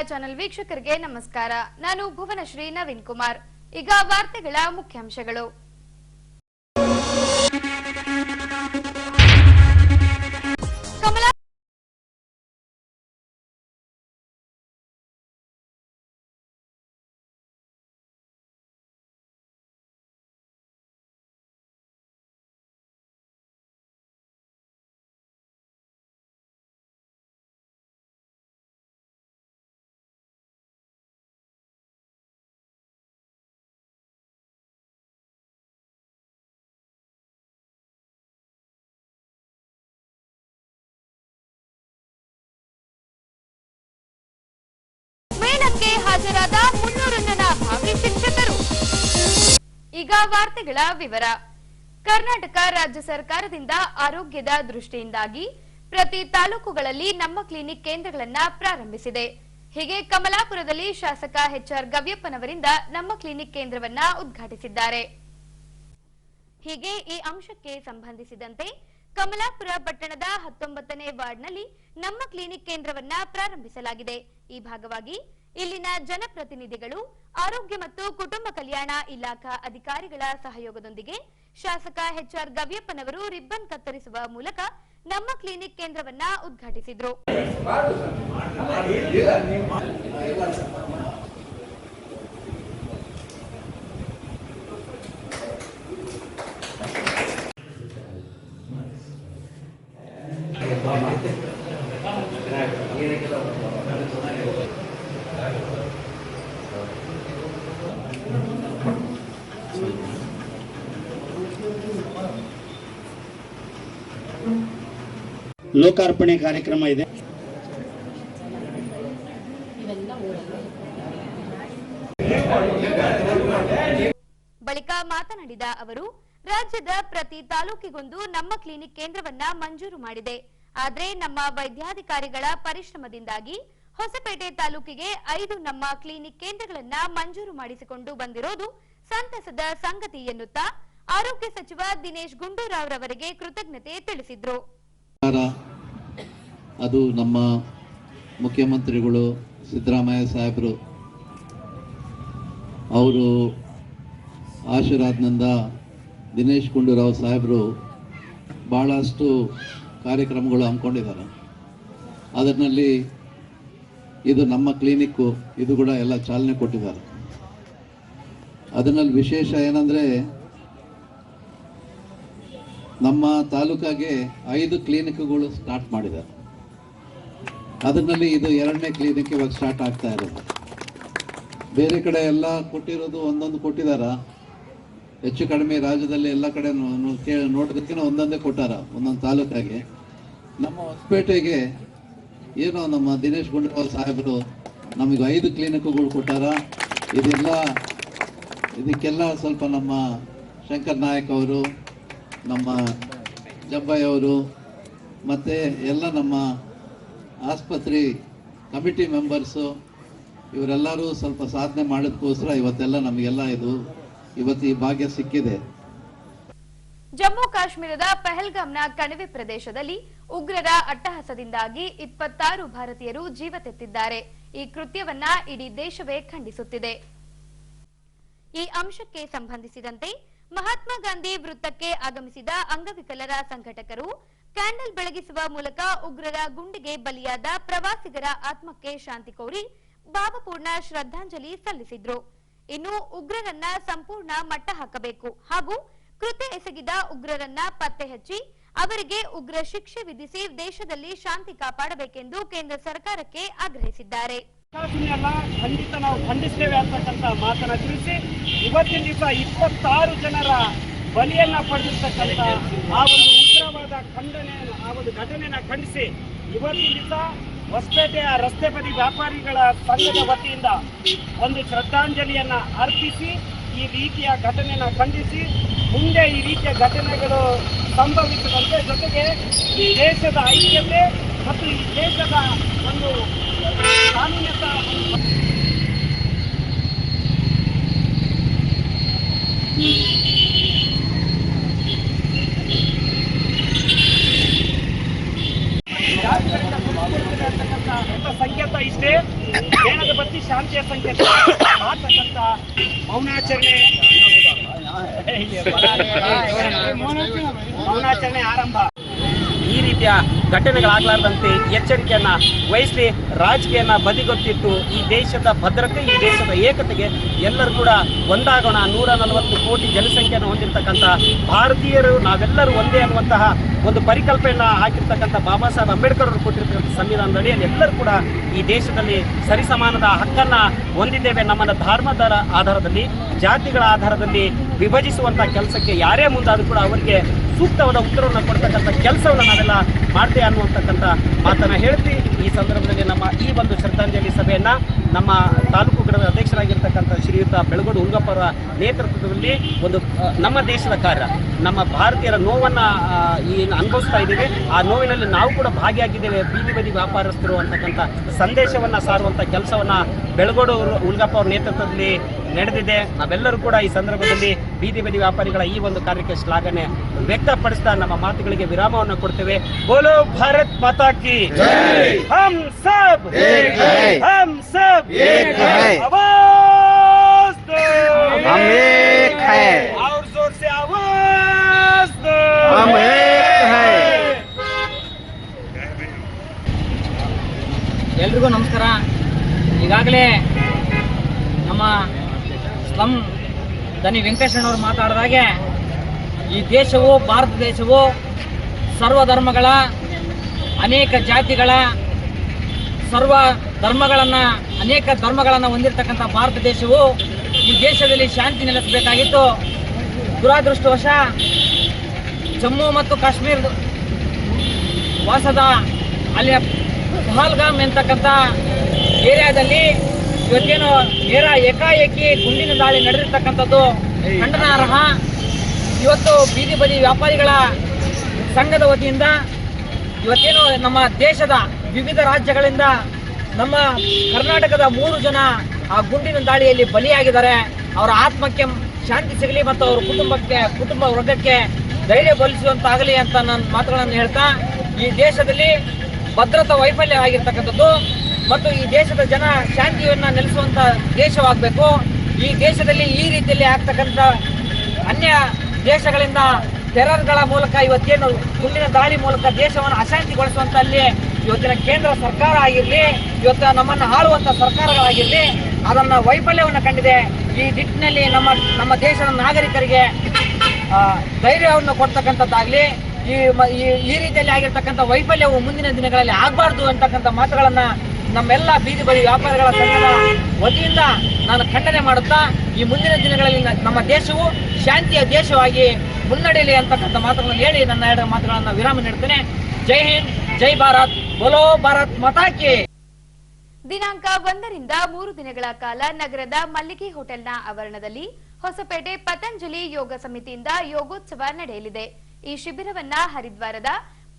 Channel ವೀಕ್ಷಕರಿಗೆ ನಮಸ್ಕಾರ. ನಾನು ಭುವನಶ್ರೀ ನವೀನ್ ಕುಮಾರ್. ಈಗ ವಾರ್ತೆಗಳ ಮುಖ್ಯಾಂಶಗಳು. ಮೇಳಕ್ಕೆ ಹಾಜರಾದ 300 ಜನ ಭಾವಿ ಶಿಕ್ಷಕರು. ಈಗ ವಾರ್ತೆಗಳ ವಿವರ. ಕರ್ನಾಟಕ ರಾಜ್ಯ ಸರ್ಕಾರದಿಂದ ಆರೋಗ್ಯದ ದೃಷ್ಟಿಯಿಂದಾಗಿ ಪ್ರತಿ ತಾಲೂಕುಗಳಲ್ಲಿ ನಮ್ಮ ಕ್ಲಿನಿಕ್ ಕೇಂದ್ರಗಳನ್ನು ಪ್ರಾರಂಭಿಸಿದೆ. ಹೀಗೆ ಕಮಲಾಪುರದಲ್ಲಿ ಶಾಸಕ HR ಗವ್ಯಪ್ಪನವರಿಂದ ನಮ್ಮ ಕ್ಲಿನಿಕ್ ಕೇಂದ್ರವನ್ನ ಉದ್ಘಾಟಿಸಿದ್ದಾರೆ. ಹೀಗೆ ಈ ಅಂಶಕ್ಕೆ ಸಂಬಂಧಿಸಿದಂತೆ ಕಮಲಾಪುರ ಪಟ್ಟಣದ 19ನೇ ವಾರ್ಡ್ನಲ್ಲಿ ನಮ್ಮ ಕ್ಲಿನಿಕ್ ಕೇಂದ್ರವನ್ನ ಪ್ರಾರಂಭಿಸಲಾಗಿದೆ. ಈ ಭಾಗವಾಗಿ ಇಲ್ಲಿನ ಜನಪ್ರತಿನಿಧಿಗಳು, ಆರೋಗ್ಯ ಮತ್ತು ಕುಟುಂಬ ಕಲ್ಯಾಣ ಇಲಾಖಾ ಅಧಿಕಾರಿಗಳ ಸಹಯೋಗದೊಂದಿಗೆ ಶಾಸಕ HR ಗವ್ಯಪ್ಪನವರು ರಿಬ್ಬನ್ ಕತ್ತರಿಸುವ ಮೂಲಕ ನಮ್ಮ ಕ್ಲಿನಿಕ್ ಕೇಂದ್ರವನ್ನ ಉದ್ಘಾಟಿಸಿದರು. ಲೋಕಾರ್ಪಣೆ ಕಾರ್ಯಕ್ರಮ ಇದೆ. ಬಳಿಕ ಮಾತನಾಡಿದ ಅವರು, ರಾಜ್ಯದ ಪ್ರತಿ ತಾಲೂಕಿಗೊಂದು ನಮ್ಮ ಕ್ಲಿನಿಕ್ ಕೇಂದ್ರವನ್ನ ಮಂಜೂರು ಮಾಡಿದೆ. ಆದರೆ ನಮ್ಮ ವೈದ್ಯಾಧಿಕಾರಿಗಳ ಪರಿಶ್ರಮದಿಂದಾಗಿ ಹೊಸಪೇಟೆ ತಾಲೂಕಿಗೆ 5 ನಮ್ಮ ಕ್ಲಿನಿಕ್ ಕೇಂದ್ರಗಳನ್ನ ಮಂಜೂರು ಮಾಡಿಸಿಕೊಂಡು ಬಂದಿರೋದು ಸಂತಸದ ಸಂಗತಿ ಎನ್ನುತ್ತಾ ಆರೋಗ್ಯ ಸಚಿವ ದಿನೇಶ್ ಗುಂಡೂರಾವ್ ರವರಿಗೆ ಕೃತಜ್ಞತೆ ತಿಳಿಸಿದ್ರು. ಅದು ನಮ್ಮ ಮುಖ್ಯಮಂತ್ರಿಗಳು ಸಿದ್ದರಾಮಯ್ಯ ಸಾಹೇಬರು ಅವರು ಆಶೀರ್ವಾದದಿಂದ ದಿನೇಶ್ ಗುಂಡೂರಾವ್ ಸಾಹೇಬರು ಭಾಳಷ್ಟು ಕಾರ್ಯಕ್ರಮಗಳು ಹಮ್ಮಿಕೊಂಡಿದ್ದಾರೆ. ಅದರಲ್ಲಿ ಇದು ನಮ್ಮ ಕ್ಲಿನಿಕ್ಕು, ಇದು ಕೂಡ ಎಲ್ಲ ಚಾಲನೆ ಕೊಟ್ಟಿದ್ದಾರೆ. ಅದರಲ್ಲಿ ವಿಶೇಷ ಏನಂದರೆ, ನಮ್ಮ ತಾಲೂಕಾಗೆ 5 ಕ್ಲಿನಿಕ್ಗಳು ಸ್ಟಾರ್ಟ್ ಮಾಡಿದ್ದಾರೆ. ಅದರಲ್ಲಿ ಇದು 2ನೇ ಕ್ಲಿನಿಕ್ ಇವಾಗ ಸ್ಟಾರ್ಟ್ ಆಗ್ತಾ ಇರೋದು. ಬೇರೆ ಕಡೆ ಎಲ್ಲ ಕೊಟ್ಟಿರೋದು ಒಂದೊಂದು ಕೊಟ್ಟಿದಾರ, ಹೆಚ್ಚು ಕಡಿಮೆ ರಾಜ್ಯದಲ್ಲಿ ಎಲ್ಲ ಕಡೆ ನೋಡೋದಕ್ಕಿಂತ ಒಂದೊಂದೇ ಕೊಟ್ಟಾರ ಒಂದೊಂದು ತಾಲೂಕಾಗೆ. ನಮ್ಮ ಹೊಸಪೇಟೆಗೆ ಏನೋ ನಮ್ಮ ದಿನೇಶ್ ಗುಂಡೂರಾವ್ ಸಾಹೇಬರು ನಮಗೆ 5 ಕ್ಲಿನಿಕ್ಗಳು ಕೊಟ್ಟಾರ. ಇದಕ್ಕೆಲ್ಲ ಸ್ವಲ್ಪ ನಮ್ಮ ಶಂಕರ್ ನಾಯಕ್ ಅವರು, ನಮ್ಮ ಜಬ್ಬಯ್ಯ ಅವರು ಮತ್ತು ಎಲ್ಲ ನಮ್ಮ ಆಸ್ಪತ್ರೆ ಕಮಿಟಿ ಮೆಂಬರ್ಸು ಇವರೆಲ್ಲರೂ ಸ್ವಲ್ಪ ಸಾಧನೆ ಮಾಡೋದಕ್ಕೋಸ್ಕರ ಇವತ್ತೆಲ್ಲ ನಮಗೆಲ್ಲ ಇವತ್ತು ಈ ಭಾಗ್ಯ ಸಿಕ್ಕಿದೆ. ಜಮ್ಮು ಕಾಶ್ಮೀರದ ಪಹಲ್ಗಾಮ್ನ ಕಣಿವೆ ಪ್ರದೇಶದಲ್ಲಿ ಉಗ್ರರ ಅಟ್ಟಹಾಸದಿಂದಾಗಿ 26 ಭಾರತೀಯರು ಜೀವ ತೆತ್ತಿದ್ದಾರೆ. ಈ ಕೃತ್ಯವನ್ನ ಇಡೀ ದೇಶವೇ ಖಂಡಿಸುತ್ತಿದೆ. ಈ ಅಂಶಕ್ಕೆ ಸಂಬಂಧಿಸಿದಂತೆ ಮಹಾತ್ಮ ಗಾಂಧಿ ವೃತ್ತಕ್ಕೆ ಆಗಮಿಸಿದ ಅಂಗವಿಕಲರ ಸಂಘಟಕರು ಕ್ಯಾಂಡಲ್ ಬೆಳಗಿಸುವ ಮೂಲಕ ಉಗ್ರರ ಗುಂಡಿಗೆ ಬಲಿಯಾದ ಪ್ರವಾಸಿಗರ ಆತ್ಮಕ್ಕೆ ಶಾಂತಿ ಕೋರಿ ಭಾವಪೂರ್ಣ ಶ್ರದ್ಧಾಂಜಲಿ ಸಲ್ಲಿಸಿದ್ರು. ಇನ್ನು ಉಗ್ರರನ್ನ ಸಂಪೂರ್ಣ ಮಟ್ಟ ಹಾಕಬೇಕು ಹಾಗೂ ಕೃತ್ಯ ಎಸಗಿದ ಉಗ್ರರನ್ನ ಪತ್ತೆ ಹಚ್ಚಿ ಅವರಿಗೆ ಉಗ್ರ ಶಿಕ್ಷೆ ವಿಧಿಸಿ ದೇಶದಲ್ಲಿ ಶಾಂತಿ ಕಾಪಾಡಬೇಕೆಂದು ಕೇಂದ್ರ ಸರ್ಕಾರಕ್ಕೆ ಆಗ್ರಹಿಸಿದ್ದಾರೆ. ಖಂಡಿತ ನಾವು ಖಂಡಿಸ್ತೇವೆ ಅಂತಕ್ಕಂಥ ಮಾತನ್ನ ತಿಳಿಸಿ, ಇವತ್ತಿನ ದಿವಸ 26 ಜನರ ಬಲಿಯನ್ನ ಪಡೆದಿರ್ತಕ್ಕಂಥ ಆ ಒಂದು ಉಗ್ರವಾದ ಘಟನೆಯನ್ನ ಖಂಡಿಸಿ ಇವತ್ತಿನ ದಿವಸ ಹೊಸಪೇಟೆಯ ರಸ್ತೆ ಬದಿ ವ್ಯಾಪಾರಿಗಳ ಸಂಘದ ವತಿಯಿಂದ ಒಂದು ಶ್ರದ್ಧಾಂಜಲಿಯನ್ನ ಅರ್ಪಿಸಿ ಈ ರೀತಿಯ ಘಟನೆಯನ್ನ ಖಂಡಿಸಿ ಮುಂದೆ ಈ ರೀತಿಯ ಘಟನೆಗಳು ಸಂಭವಿಸದಂತೆ, ಜೊತೆಗೆ ಈ ದೇಶದ ಐಕ್ಯತೆ ಮತ್ತು ಈ ದೇಶದ ಒಂದು ಕಾನೂನಿತ ಸಂಕೇತ ಇಷ್ಟೇ. ಶಾಂತಿಯ ಸಂಕೇತ ಮಾಡ್ತಕ್ಕಂಥ ಮೌನಾಚರಣೆ ಆರಂಭ. ಈ ರೀತಿಯ ಘಟನೆಗಳಾಗಲಾರ್ದಂತೆ ಎಚ್ಚರಿಕೆಯನ್ನ ವಹಿಸಿ ರಾಜಕೀಯನ ಬದಿಗೊತ್ತಿಟ್ಟು ಈ ದೇಶದ ಭದ್ರತೆ, ಈ ದೇಶದ ಏಕತೆಗೆ ಎಲ್ಲರೂ ಕೂಡ ಒಂದಾಗೋಣ. 140 ಕೋಟಿ ಜನಸಂಖ್ಯೆಯನ್ನು ಹೊಂದಿರತಕ್ಕಂಥ ಭಾರತೀಯರು ನಾವೆಲ್ಲರೂ ಒಂದೇ ಅನ್ನುವಂತಹ ಒಂದು ಪರಿಕಲ್ಪನೆಯನ್ನ ಹಾಕಿರ್ತಕ್ಕಂಥ ಬಾಬಾ ಸಾಹೇಬ್ ಅಂಬೇಡ್ಕರ್ ಅವರು ಕೊಟ್ಟಿರ್ತಕ್ಕಂಥ ಸಂವಿಧಾನದ ಅಡಿಯಲ್ಲಿ ಎಲ್ಲರೂ ಕೂಡ ಈ ದೇಶದಲ್ಲಿ ಸರಿಸಮಾನದ ಹಕ್ಕನ್ನ ಹೊಂದಿದ್ದೇವೆ. ನಮ್ಮನ್ನ ಧರ್ಮದ ಆಧಾರದಲ್ಲಿ, ಜಾತಿಗಳ ಆಧಾರದಲ್ಲಿ ವಿಭಜಿಸುವಂತಹ ಕೆಲಸಕ್ಕೆ ಯಾರೇ ಮುಂದಾದರೂ ಕೂಡ ಅವರಿಗೆ ಸೂಕ್ತವಾದ ಉತ್ತರವನ್ನು ಕೊಡ್ತಕ್ಕಂಥ ಕೆಲಸವನ್ನು ನಾವೆಲ್ಲ ಮಾಡ್ತೇವೆ ಅನ್ನುವಂತಕ್ಕಂಥ ಮಾತನ್ನ ಹೇಳ್ತಿ. ಈ ಸಂದರ್ಭದಲ್ಲಿ ನಮ್ಮ ಈ ಒಂದು ಶ್ರದ್ಧಾಂಜಲಿ ಸಭೆಯನ್ನ ನಮ್ಮ ತಾಲೂಕು ಘಟಕದ ಅಧ್ಯಕ್ಷರಾಗಿರ್ತಕ್ಕಂಥ ಶ್ರೀಯುತ ಬೆಳಗೋಡು ಉಲ್ಗಪ್ಪ ಅವರ ನೇತೃತ್ವದಲ್ಲಿ ಒಂದು ನಮ್ಮ ದೇಶದ ಕಾರ್ಯ, ನಮ್ಮ ಭಾರತೀಯರ ನೋವನ್ನ ಏನು ಅನುಭವಿಸ್ತಾ ಇದ್ದೇವೆ, ಆ ನೋವಿನಲ್ಲಿ ನಾವು ಕೂಡ ಭಾಗಿಯಾಗಿದ್ದೇವೆ, ಬೀದಿ ಬದಿ ವ್ಯಾಪಾರಸ್ಥರು ಅಂತಕ್ಕಂಥ ಸಂದೇಶವನ್ನ ಸಾರುವಂಥ ಕೆಲಸವನ್ನ ಬೆಳಗೋಡು ಉಲ್ಗಪ್ಪ ಅವರ ನೇತೃತ್ವದಲ್ಲಿ ನಡೆದಿದೆ. ನಾವೆಲ್ಲರೂ ಕೂಡ ಈ ಸಂದರ್ಭದಲ್ಲಿ ಬೀದಿ ಬದಿ ವ್ಯಾಪಾರಿಗಳ ಈ ಒಂದು ಕಾರ್ಯಕ್ಕೆ ಶ್ಲಾಘನೆ ವ್ಯಕ್ತಪಡಿಸ್ತಾ ನಮ್ಮ ಮಾತುಗಳಿಗೆ ವಿರಾಮವನ್ನು ಕೊಡ್ತೇವೆ. ಬೋಲೋ ಭಾರತ್ ಮಾತಾ ಕಿ ಜೈ. ಹಮ್ ಸಬ್ ಏಕ್ ಹೈ, ಹಮ್ ಸಬ್ ಏಕ್ ಹೈ, ಆವಾಜ್ ದೋ ಹಮ್ ಏಕ್ ಹೈ, ಔರ್ ಜೋರ್ ಸೆ ಆವಾಜ್ ದೋ ಹಮ್ ಏಕ್ ಹೈ. ಎಲ್ರಿಗೂ ನಮಸ್ಕಾರ. ಈಗಾಗಲೇ ನಮ್ಮ ಸ್ಲಂ ದನಿ ವೆಂಕಟೇಶಣ್ಣವರು ಮಾತಾಡಿದಾಗೆ ಈ ದೇಶವು, ಭಾರತ ದೇಶವು ಸರ್ವಧರ್ಮಗಳ, ಅನೇಕ ಜಾತಿಗಳ, ಸರ್ವ ಧರ್ಮಗಳನ್ನು, ಅನೇಕ ಧರ್ಮಗಳನ್ನು ಹೊಂದಿರತಕ್ಕಂಥ ಭಾರತ ದೇಶವು ಈ ದೇಶದಲ್ಲಿ ಶಾಂತಿ ನೆಲೆಸಬೇಕಾಗಿತ್ತು. ದುರಾದೃಷ್ಟವಶ ಜಮ್ಮು ಮತ್ತು ಕಾಶ್ಮೀರ ವಾಸದ ಅಲ್ಲಿಯ ಪಹಲ್ಗಾಮ್ ಎಂತಕ್ಕಂಥ ಏರಿಯಾದಲ್ಲಿ ಇವತ್ತೇನು ಏಕಾಏಕಿ ಗುಂಡಿನ ದಾಳಿ ನಡೆದಿರ್ತಕ್ಕಂಥದ್ದು ಖಂಡನಾರ್ಹ. ಇವತ್ತು ಬೀದಿ ಬದಿ ವ್ಯಾಪಾರಿಗಳ ಸಂಘದ ವತಿಯಿಂದ ಇವತ್ತೇನು ನಮ್ಮ ದೇಶದ ವಿವಿಧ ರಾಜ್ಯಗಳಿಂದ ನಮ್ಮ ಕರ್ನಾಟಕದ 3 ಜನ ಆ ಗುಂಡಿನ ದಾಳಿಯಲ್ಲಿ ಬಲಿಯಾಗಿದ್ದಾರೆ. ಅವರ ಆತ್ಮಕ್ಕೆ ಶಾಂತಿ ಸಿಗಲಿ ಮತ್ತು ಅವರ ಕುಟುಂಬ ವರ್ಗಕ್ಕೆ ಧೈರ್ಯ ಬಲಿಸುವಂತಾಗಲಿ ಅಂತ ನನ್ನ ಮಾತುಗಳನ್ನು ಹೇಳ್ತಾ, ಈ ದೇಶದಲ್ಲಿ ಭದ್ರತಾ ವೈಫಲ್ಯ ಆಗಿರ್ತಕ್ಕಂಥದ್ದು ಮತ್ತು ಈ ದೇಶದ ಜನ ಶಾಂತಿಯನ್ನು ನೆಲೆಸುವಂತ ದೇಶವಾಗಬೇಕು. ಈ ದೇಶದಲ್ಲಿ ಈ ರೀತಿಯಲ್ಲಿ ಆಗ್ತಕ್ಕಂಥ ಅನ್ಯ ದೇಶಗಳಿಂದ ಟೆರರ್ಗಳ ಮೂಲಕ ಇವತ್ತೇನು ಗುಂಡಿನ ದಾಳಿ ಮೂಲಕ ದೇಶವನ್ನು ಅಶಾಂತಿಗೊಳಿಸುವಂತಲ್ಲಿ ಇವತ್ತಿನ ಕೇಂದ್ರ ಸರ್ಕಾರ ಆಗಿರಲಿ, ಇವತ್ತು ನಮ್ಮನ್ನು ಆಳುವಂತ ಸರ್ಕಾರಗಳಾಗಿರಲಿ, ಅದನ್ನ ವೈಫಲ್ಯವನ್ನು ಕಂಡಿದೆ. ಈ ನಿಟ್ಟಿನಲ್ಲಿ ನಮ್ಮ ದೇಶದ ನಾಗರಿಕರಿಗೆ ಧೈರ್ಯವನ್ನು ಕೊಡ್ತಕ್ಕಂಥದ್ದಾಗಲಿ, ಈ ರೀತಿಯಲ್ಲಿ ಆಗಿರ್ತಕ್ಕಂಥ ವೈಫಲ್ಯವು ಮುಂದಿನ ದಿನಗಳಲ್ಲಿ ಆಗಬಾರ್ದು ಅಂತಕ್ಕಂಥ ಮಾತುಗಳನ್ನ ನಮ್ಮೆಲ್ಲ ಬೀದಿ ಬದಿ ವ್ಯಾಪಾರಿಗಳ ಸಂಘದ ವತಿಯಿಂದ ನಾನು ಖಂಡನೆ ಮಾಡುತ್ತಾ, ಈ ಮುಂದಿನ ದಿನಗಳಲ್ಲಿ ನಮ್ಮ ದೇಶವು ಶಾಂತಿಯ ದೇಶವಾಗಿ ಮುನ್ನಡೆಯಲಿ ಅಂತಕ್ಕಂಥ ಮಾತುಗಳನ್ನು ಹೇಳಿ ನನ್ನ 2 ಮಾತುಗಳನ್ನು ವಿರಾಮ ನೀಡುತ್ತೇನೆ. ಜೈ ಹಿಂದ್, ಜೈ ಭಾರತ್, ಬೋಲೋ ಭಾರತ್ ಮಾತಾ ಕಿ. ದಿನಾಂಕ 1ರಿಂದ 3 ದಿನಗಳ ಕಾಲ ನಗರದ ಮಲ್ಲಿಗೆ ಹೋಟೆಲ್ನ ಆವರಣದಲ್ಲಿ ಹೊಸಪೇಟೆ ಪತಂಜಲಿ ಯೋಗ ಸಮಿತಿಯಿಂದ ಯೋಗೋತ್ಸವ ನಡೆಯಲಿದೆ. ಈ ಶಿಬಿರವನ್ನ ಹರಿದ್ವಾರದ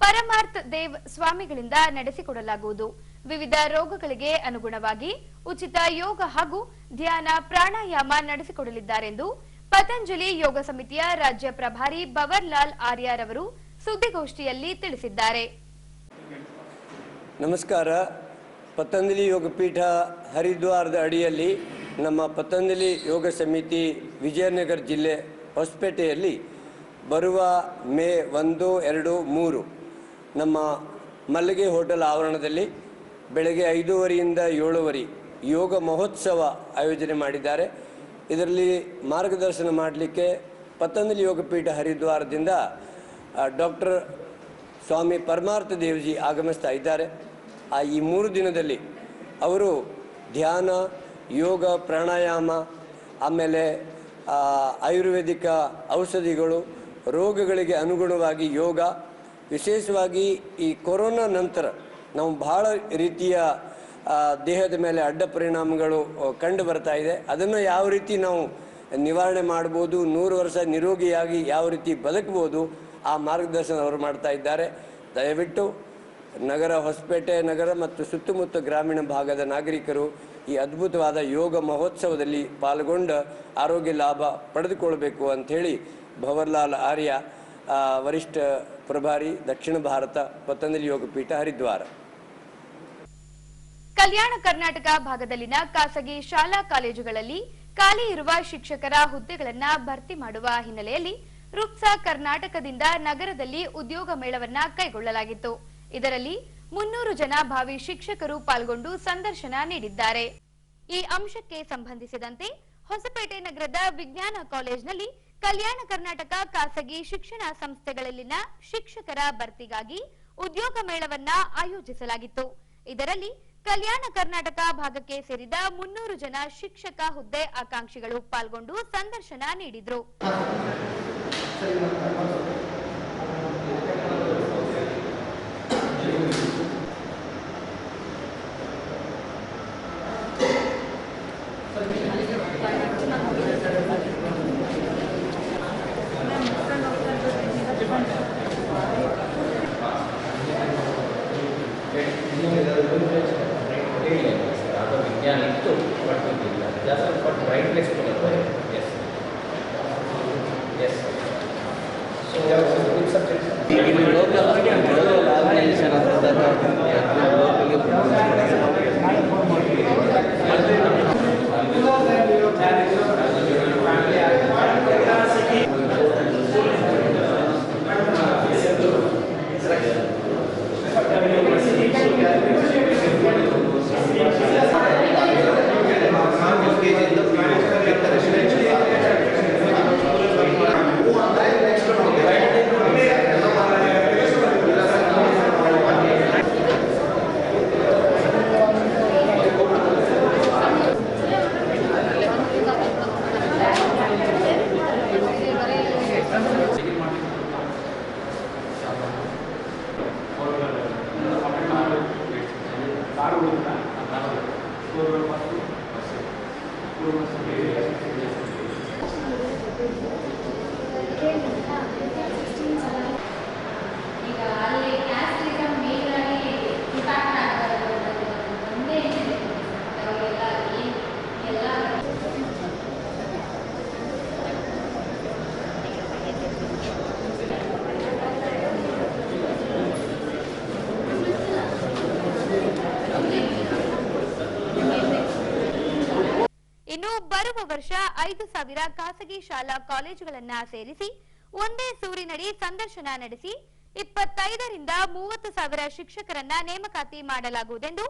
ಪರಮಾರ್ಥ ದೇವ್ ಸ್ವಾಮಿಗಳಿಂದ ನಡೆಸಿಕೊಡಲಾಗುವುದು. ವಿವಿಧ ರೋಗಗಳಿಗೆ ಅನುಗುಣವಾಗಿ ಉಚಿತ ಯೋಗ ಹಾಗೂ ಧ್ಯಾನ, ಪ್ರಾಣಾಯಾಮ ನಡೆಸಿಕೊಡಲಿದ್ದಾರೆಂದು ಪತಂಜಲಿ ಯೋಗ ಸಮಿತಿಯ ರಾಜ್ಯ ಪ್ರಭಾರಿ ಭವರ್ಲಾಲ್ ಆರ್ಯರವರು ಸುದ್ದಿಗೋಷ್ಠಿಯಲ್ಲಿ ತಿಳಿಸಿದ್ದಾರೆ. ನಮಸ್ಕಾರ. ಪತಂಜಲಿ ಯೋಗಪೀಠ ಹರಿದ್ವಾರದ ಅಡಿಯಲ್ಲಿ ನಮ್ಮ ಪತಂಜಲಿ ಯೋಗ ಸಮಿತಿ ವಿಜಯನಗರ ಜಿಲ್ಲೆ ಹೊಸಪೇಟೆಯಲ್ಲಿ ಬರುವ ಮೇ 1, 2, 3 ನಮ್ಮ ಮಲ್ಲಿಗೆ ಹೋಟೆಲ್ ಆವರಣದಲ್ಲಿ ಬೆಳಗ್ಗೆ 5:30ರಿಂದ 7:30 ಯೋಗ ಮಹೋತ್ಸವ ಆಯೋಜನೆ ಮಾಡಿದ್ದಾರೆ. ಇದರಲ್ಲಿ ಮಾರ್ಗದರ್ಶನ ಮಾಡಲಿಕ್ಕೆ ಪತಂಜಲಿ ಯೋಗಪೀಠ ಹರಿದ್ವಾರದಿಂದ ಡಾಕ್ಟರ್ ಸ್ವಾಮಿ ಪರಮಾರ್ಥ ದೇವ್ಜಿ ಆಗಮಿಸ್ತಾ ಇದ್ದಾರೆ. ಈ 3 ದಿನದಲ್ಲಿ ಅವರು ಧ್ಯಾನ, ಯೋಗ, ಪ್ರಾಣಾಯಾಮ, ಆಮೇಲೆ ಆಯುರ್ವೇದಿಕ ಔಷಧಿಗಳು, ರೋಗಗಳಿಗೆ ಅನುಗುಣವಾಗಿ ಯೋಗ, ವಿಶೇಷವಾಗಿ ಈ ಕೊರೋನಾ ನಂತರ ನಾವು ಬಹಳ ರೀತಿಯ ದೇಹದ ಮೇಲೆ ಅಡ್ಡ ಪರಿಣಾಮಗಳು ಕಂಡು ಬರ್ತಾ ಇದೆ. ಅದನ್ನು ಯಾವ ರೀತಿ ನಾವು ನಿವಾರಣೆ ಮಾಡ್ಬೋದು, 100 ವರ್ಷ ನಿರೋಗಿಯಾಗಿ ಯಾವ ರೀತಿ ಬದುಕಬಹುದು, ಆ ಮಾರ್ಗದರ್ಶನ ಅವರು ಮಾಡ್ತಾ ಇದ್ದಾರೆ. ದಯವಿಟ್ಟು ನಗರ, ಹೊಸಪೇಟೆ ನಗರ ಮತ್ತು ಸುತ್ತಮುತ್ತ ಗ್ರಾಮೀಣ ಭಾಗದ ನಾಗರಿಕರು ಈ ಅದ್ಭುತವಾದ ಯೋಗ ಮಹೋತ್ಸವದಲ್ಲಿ ಪಾಲ್ಗೊಂಡು ಆರೋಗ್ಯ ಲಾಭ ಪಡೆದುಕೊಳ್ಳಬೇಕು ಅಂಥೇಳಿ ಭವರ್ಲಾಲ್ ಆರ್ಯ, ವರಿಷ್ಠ ಪ್ರಭಾರಿ, ದಕ್ಷಿಣ ಭಾರತ, ಪತಂಜಲಿ ಯೋಗಪೀಠ ಹರಿದ್ವಾರ. ಕಲ್ಯಾಣ ಕರ್ನಾಟಕ ಭಾಗದಲ್ಲಿನ ಖಾಸಗಿ ಶಾಲಾ ಕಾಲೇಜುಗಳಲ್ಲಿ ಖಾಲಿ ಇರುವ ಶಿಕ್ಷಕರ ಹುದ್ದೆಗಳನ್ನ ಭರ್ತಿ ಮಾಡುವ ಹಿನ್ನೆಲೆಯಲ್ಲಿ ರುಪ್ಸಾ ಕರ್ನಾಟಕದಿಂದ ನಗರದಲ್ಲಿ ಉದ್ಯೋಗ ಮೇಳವನ್ನ ಕೈಗೊಳ್ಳಲಾಗಿತ್ತು. ಇದರಲ್ಲಿ 300 ಜನ ಭಾವಿ ಶಿಕ್ಷಕರು ಪಾಲ್ಗೊಂಡು ಸಂದರ್ಶನ ನೀಡಿದ್ದಾರೆ. ಈ ಅಂಶಕ್ಕೆ ಸಂಬಂಧಿಸಿದಂತೆ ಹೊಸಪೇಟೆ ನಗರದ ವಿಜ್ಞಾನ ಕಾಲೇಜಿನಲ್ಲಿ ಕಲ್ಯಾಣ ಕರ್ನಾಟಕ ಖಾಸಗಿ ಶಿಕ್ಷಣ ಸಂಸ್ಥೆಗಳಲ್ಲಿನ ಶಿಕ್ಷಕರ ಭರ್ತಿಗಾಗಿ ಉದ್ಯೋಗ ಮೇಳವನ್ನ ಆಯೋಜಿಸಲಾಗಿತ್ತು. ಇದರಲ್ಲಿ ಕಲ್ಯಾಣ ಕರ್ನಾಟಕ ಭಾಗಕ್ಕೆ ಸೇರಿದ 300 ಜನ ಶಿಕ್ಷಕ ಹುದ್ದೆ ಆಕಾಂಕ್ಷಿಗಳು ಪಾಲ್ಗೊಂಡು ಸಂದರ್ಶನ ನೀಡಿದ್ರು. ಇನ್ನು ಬರುವ ವರ್ಷ 5,000 ಖಾಸಗಿ ಶಾಲಾ ಕಾಲೇಜುಗಳನ್ನ ಸೇರಿಸಿ ಒಂದೇ ಸೂರಿನಡಿ ಸಂದರ್ಶನ ನಡೆಸಿ 25ರಿಂದ 30,000 ಶಿಕ್ಷಕರನ್ನ ನೇಮಕಾತಿ ಮಾಡಲಾಗುವುದೆಂದು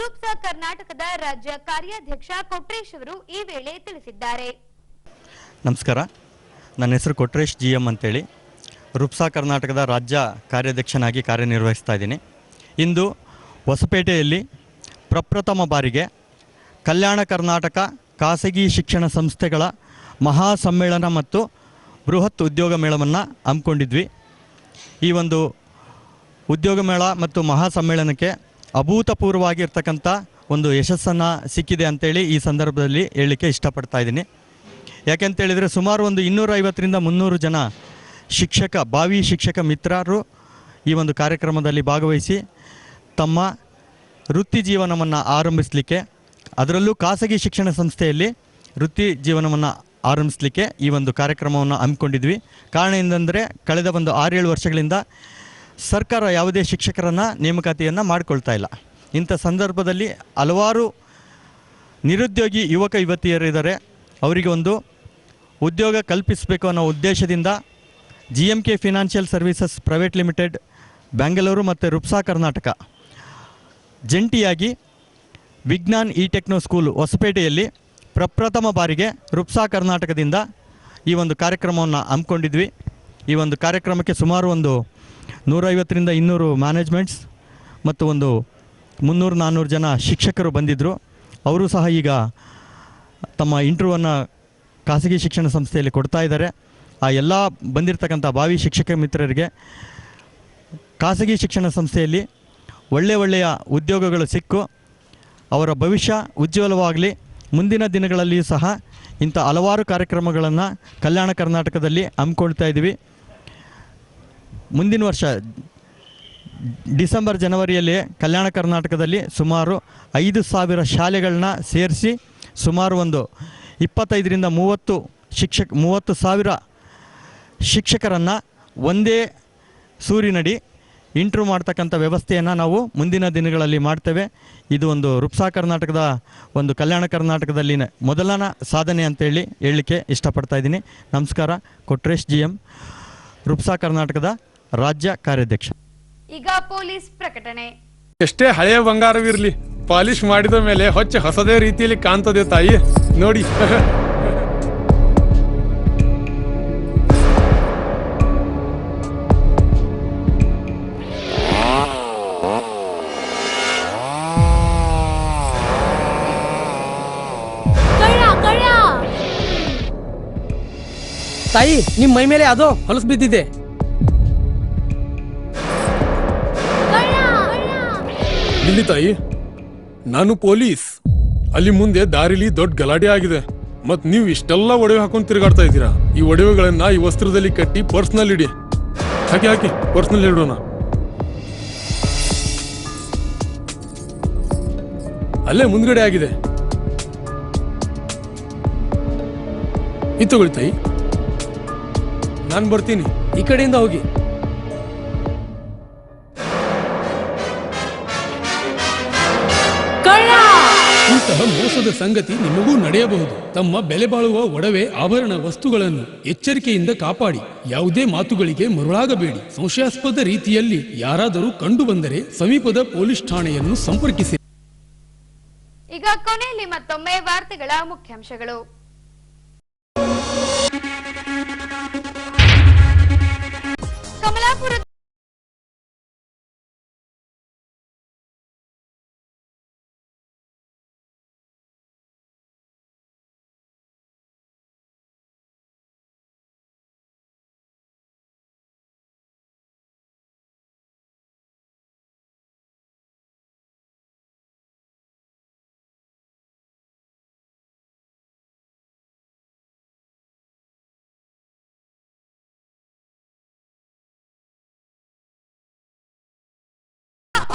ರುಪ್ಸಾ ಕರ್ನಾಟಕದ ರಾಜ್ಯ ಕಾರ್ಯಾಧ್ಯಕ್ಷ ಕೊಟ್ರೇಶ್ ಅವರು ಈ ವೇಳೆ ತಿಳಿಸಿದ್ದಾರೆ. ನಮಸ್ಕಾರ, ನನ್ನ ಹೆಸರು ಕೊಟ್ರೇಶ್ GM ಅಂತೇಳಿ ರುಪ್ಸಾ ಕರ್ನಾಟಕದ ರಾಜ್ಯ ಕಾರ್ಯಾಧ್ಯಕ್ಷನಾಗಿ ಕಾರ್ಯನಿರ್ವಹಿಸ್ತಾ ಇದ್ದೀನಿ. ಇಂದು ಹೊಸಪೇಟೆಯಲ್ಲಿ ಪ್ರಪ್ರಥಮ ಬಾರಿಗೆ ಕಲ್ಯಾಣ ಕರ್ನಾಟಕ ಖಾಸಗಿ ಶಿಕ್ಷಣ ಸಂಸ್ಥೆಗಳ ಮಹಾ ಸಮ್ಮೇಳನ ಮತ್ತು ಬೃಹತ್ ಉದ್ಯೋಗ ಮೇಳವನ್ನು ಹಮ್ಮಿಕೊಂಡಿದ್ವಿ. ಈ ಒಂದು ಉದ್ಯೋಗ ಮೇಳ ಮತ್ತು ಮಹಾ ಸಮ್ಮೇಳನಕ್ಕೆ ಅಭೂತಪೂರ್ವವಾಗಿರ್ತಕ್ಕಂಥ ಒಂದು ಯಶಸ್ಸನ್ನು ಸಿಕ್ಕಿದೆ ಅಂತೇಳಿ ಈ ಸಂದರ್ಭದಲ್ಲಿ ಹೇಳಲಿಕ್ಕೆ ಇಷ್ಟಪಡ್ತಾ ಇದ್ದೀನಿ. ಯಾಕೆಂತೇಳಿದರೆ ಸುಮಾರು ಒಂದು 250ರಿಂದ 300 ಜನ ಭಾವಿ ಶಿಕ್ಷಕ ಮಿತ್ರರು ಈ ಒಂದು ಕಾರ್ಯಕ್ರಮದಲ್ಲಿ ಭಾಗವಹಿಸಿ ತಮ್ಮ ವೃತ್ತಿ ಜೀವನವನ್ನು ಆರಂಭಿಸಲಿಕ್ಕೆ, ಅದರಲ್ಲೂ ಖಾಸಗಿ ಶಿಕ್ಷಣ ಸಂಸ್ಥೆಯಲ್ಲಿ ವೃತ್ತಿ ಜೀವನವನ್ನು ಆರಂಭಿಸಲಿಕ್ಕೆ ಈ ಒಂದು ಕಾರ್ಯಕ್ರಮವನ್ನು ಹಮ್ಮಿಕೊಂಡಿದ್ವಿ. ಕಾರಣ ಏನಂದರೆ ಕಳೆದ ಒಂದು 6-7 ವರ್ಷಗಳಿಂದ ಸರ್ಕಾರ ಯಾವುದೇ ಶಿಕ್ಷಕರನ್ನು ನೇಮಕಾತಿಯನ್ನು ಮಾಡಿಕೊಳ್ತಾ ಇಲ್ಲ. ಇಂಥ ಸಂದರ್ಭದಲ್ಲಿ ಹಲವಾರು ನಿರುದ್ಯೋಗಿ ಯುವಕ ಯುವತಿಯರಿದ್ದಾರೆ. ಅವರಿಗೆ ಒಂದು ಉದ್ಯೋಗ ಕಲ್ಪಿಸಬೇಕು ಅನ್ನೋ ಉದ್ದೇಶದಿಂದ GMK financial services private limited Bengaluru ಮತ್ತು ರುಪ್ಸಾ ಕರ್ನಾಟಕ ಜಂಟಿಯಾಗಿ ವಿಜ್ಞಾನ್ ಟೆಕ್ನೋ ಸ್ಕೂಲ್ ಹೊಸಪೇಟೆಯಲ್ಲಿ ಪ್ರಪ್ರಥಮ ಬಾರಿಗೆ ರುಪ್ಸಾ ಕರ್ನಾಟಕದಿಂದ ಈ ಒಂದು ಕಾರ್ಯಕ್ರಮವನ್ನು ಹಮ್ಮಿಕೊಂಡಿದ್ವಿ. ಈ ಒಂದು ಕಾರ್ಯಕ್ರಮಕ್ಕೆ ಸುಮಾರು ಒಂದು 150ರಿಂದ 200 ಮ್ಯಾನೇಜ್ಮೆಂಟ್ಸ್ ಮತ್ತು ಒಂದು 300-400 ಜನ ಶಿಕ್ಷಕರು ಬಂದಿದ್ದರು. ಅವರು ಸಹ ಈಗ ತಮ್ಮ ಇಂಟರ್ವ್ಯೂವನ್ನು ಖಾಸಗಿ ಶಿಕ್ಷಣ ಸಂಸ್ಥೆಯಲ್ಲಿ ಕೊಡ್ತಾ ಇದ್ದಾರೆ. ಆ ಎಲ್ಲ ಬಂದಿರತಕ್ಕಂಥ ಭಾವಿ ಶಿಕ್ಷಕ ಮಿತ್ರರಿಗೆ ಖಾಸಗಿ ಶಿಕ್ಷಣ ಸಂಸ್ಥೆಯಲ್ಲಿ ಒಳ್ಳೆಯ ಉದ್ಯೋಗಗಳು ಸಿಕ್ಕು ಅವರ ಭವಿಷ್ಯ ಉಜ್ವಲವಾಗಲಿ. ಮುಂದಿನ ದಿನಗಳಲ್ಲಿಯೂ ಸಹ ಇಂಥ ಹಲವಾರು ಕಾರ್ಯಕ್ರಮಗಳನ್ನು ಕಲ್ಯಾಣ ಕರ್ನಾಟಕದಲ್ಲಿ ಹಮ್ಮಿಕೊಳ್ತಾ ಇದ್ದೀವಿ. ಮುಂದಿನ ವರ್ಷ ಡಿಸೆಂಬರ್ ಜನವರಿಯಲ್ಲಿ ಕಲ್ಯಾಣ ಕರ್ನಾಟಕದಲ್ಲಿ ಸುಮಾರು 5,000 ಶಾಲೆಗಳನ್ನ ಸೇರಿಸಿ ಸುಮಾರು ಒಂದು 25ರಿಂದ 30,000 ಶಿಕ್ಷಕರನ್ನು ಒಂದೇ ಸೂರಿನಡಿ ಇಂಟ್ರ್ಯೂ ಮಾಡ್ತಕ್ಕಂಥ ವ್ಯವಸ್ಥೆಯನ್ನು ನಾವು ಮುಂದಿನ ದಿನಗಳಲ್ಲಿ ಮಾಡ್ತೇವೆ. ಇದು ಒಂದು ರುಪ್ಸಾ ಕರ್ನಾಟಕದ ಒಂದು ಕಲ್ಯಾಣ ಕರ್ನಾಟಕದಲ್ಲಿ ಮೊದಲನ ಸಾಧನೆ ಅಂತೇಳಿ ಹೇಳಲಿಕ್ಕೆ ಇಷ್ಟಪಡ್ತಾ ಇದ್ದೀನಿ. ನಮಸ್ಕಾರ. ಕೊಟ್ರೇಶ್ GM, ರುಪ್ಸಾ ಕರ್ನಾಟಕದ ರಾಜ್ಯ ಕಾರ್ಯಾಧ್ಯಕ್ಷ. ಈಗ ಪೊಲೀಸ್ ಪ್ರಕಟಣೆ. ಎಷ್ಟೇ ಹಳೆಯ ಬಂಗಾರವಿರ್ಲಿ, ಪಾಲಿಶ್ ಮಾಡಿದ ಮೇಲೆ ಹೊಸದೇ ರೀತಿಯಲ್ಲಿ ಕಾಣ್ತದೆ ತಾಯಿ, ನೋಡಿ. ತಾಯಿ, ನಿಮ್ ಮೈ ಮೇಲೆ ಅದೋ ಹೊಲಸು ಬಿದ್ದಿದೆ. ಇಲ್ಲಿ ತಾಯಿ, ನಾನು ಪೊಲೀಸ್. ಅಲ್ಲಿ ಮುಂದೆ ದಾರಿಲಿ ದೊಡ್ಡ ಗಲಾಟೆ ಆಗಿದೆ, ಮತ್ ನೀವು ಇಷ್ಟೆಲ್ಲ ಒಡವೆ ಹಾಕೊಂಡು ತಿರುಗಾಡ್ತಾ ಇದ್ದೀರಾ. ಈ ಒಡವೆಗಳನ್ನ ಈ ವಸ್ತ್ರದಲ್ಲಿ ಕಟ್ಟಿ ಪರ್ಸ್ನಲ್ಲಿ ಇಡಿ. ಹಾಕಿ ಪರ್ಸ್ನಲ್ಲಿ ಇಡೋಣ. ಅಲ್ಲೇ ಮುಂದ್ಗಡೆ ಆಗಿದೆ. ಇದು ತಗೊಳ್ಳಿ ತಾಯಿ, ನಾನು ಬರ್ತೀನಿ. ಈ ಕಡೆಯಿಂದ ಹೋಗಿ. ಇಂತಹ ಮೋಸದ ಸಂಗತಿ ನಿಮಗೂ ನಡೆಯಬಹುದು. ತಮ್ಮ ಬೆಲೆ ಬಾಳುವ ಒಡವೆ ಆಭರಣ ವಸ್ತುಗಳನ್ನು ಎಚ್ಚರಿಕೆಯಿಂದ ಕಾಪಾಡಿ. ಯಾವುದೇ ಮಾತುಗಳಿಗೆ ಮರುಳಾಗಬೇಡಿ. ಸಂಶಯಾಸ್ಪದ ರೀತಿಯಲ್ಲಿ ಯಾರಾದರೂ ಕಂಡು ಬಂದರೆ ಸಮೀಪದ ಪೊಲೀಸ್ ಠಾಣೆಯನ್ನು ಸಂಪರ್ಕಿಸಿ. ಈಗ ಕೊನೆಯಲ್ಲಿ ಮತ್ತೊಮ್ಮೆ ವಾರ್ತೆಗಳ ಮುಖ್ಯಾಂಶಗಳು. ಕಮಲಾಪುರ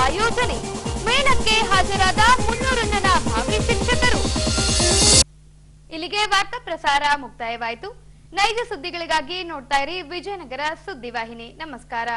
ಆಯೋಜನೆ, ಮೇಳಕ್ಕೆ ಹಾಜರಾದ 300 ಜನ ಭಾವಿ ಶಿಕ್ಷಕರು. ಇಲ್ಲಿಗೆ ವಾರ್ತಾ ಪ್ರಸಾರ ಮುಕ್ತಾಯವಾಯಿತು. ನೈಜ ಸುದ್ದಿಗಳಿಗಾಗಿ ನೋಡ್ತಾ ಇರಿ ವಿಜಯನಗರ ಸುದ್ದಿವಾಹಿನಿ. ನಮಸ್ಕಾರ.